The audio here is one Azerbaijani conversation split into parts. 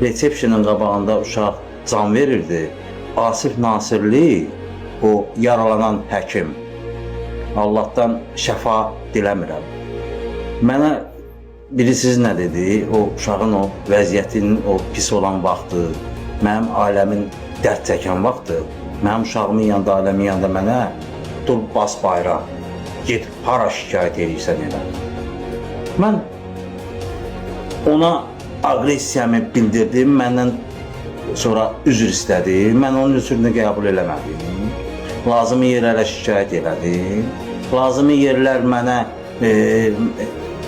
resepsiyonun qabağında uşaq can verirdi. Asif Nasirli, o yaralanan həkim. Allahdan şəfa diləmirəm. Mənə bilirsiniz nə dedi? O uşağın o vəziyyətinin o pis olan vaxtı, mənim ailəmin dərd çəkən vaxtı, mənim uşağımın yanında, ailəmin yanında mənə dur bas bayram, get hara şikayət edirsən elə. Mən ona aqressiyamı bildirdim, məndən sonra üzr istədi, mən onun üzrünü qəbul eləmədim. Lazımi yerlərə şikayət elədim, lazımi yerlər mənə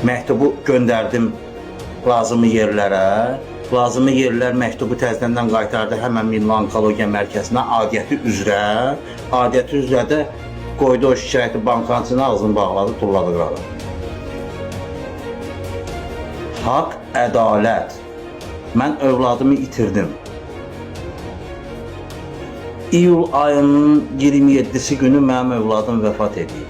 məktubu göndərdim lazımi yerlərə, lazımi yerlər məktubu təzədən qaytardı həmən Milli Onkologiya Mərkəzinə adiyyəti üzrə də qoydu o şikayəti bankançının ağzını bağladı, tulladı qıradı. Haqq, ədalət. Mən övladımı itirdim. İyul ayının 27-si günü mənim övladım vəfat edib.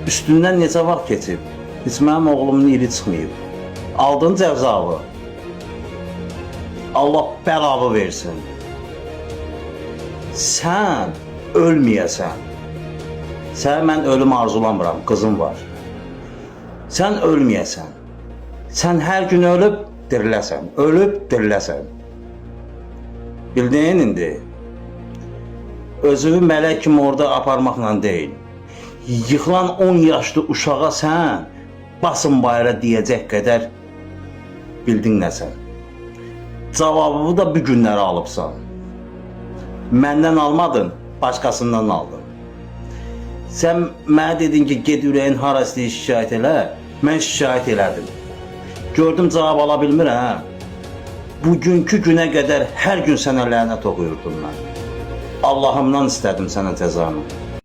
Üstündən necə vaxt keçib? Heç mənim oğlumun iri çıxmayıb. Aldın cəzavı. Allah bəlavı versin. Sən ölməyəsən. Sən mən ölüm arzulamıram, qızım var. Sən ölməyəsən. Sən hər gün ölüb diriləsən, ölüb diriləsən. Bildin indi? Özünü mələk kimi orada aparmaqla deyil. Yıxılan 10 yaşlı uşağa sən basın bayra deyəcək qədər bildin nəsən. Cavabını da bu günləri alıbsan. Məndən almadın, başqasından aldın. Sən mənə dedin ki, get ürəyin harası deyə şikayət elə, mən şikayət elədim. Gördüm cavab ala bilmirəm. Bugünkü günə qədər hər gün sənə lənət oxuyurdum mən. Allahımdan istədim sənə cəzanı.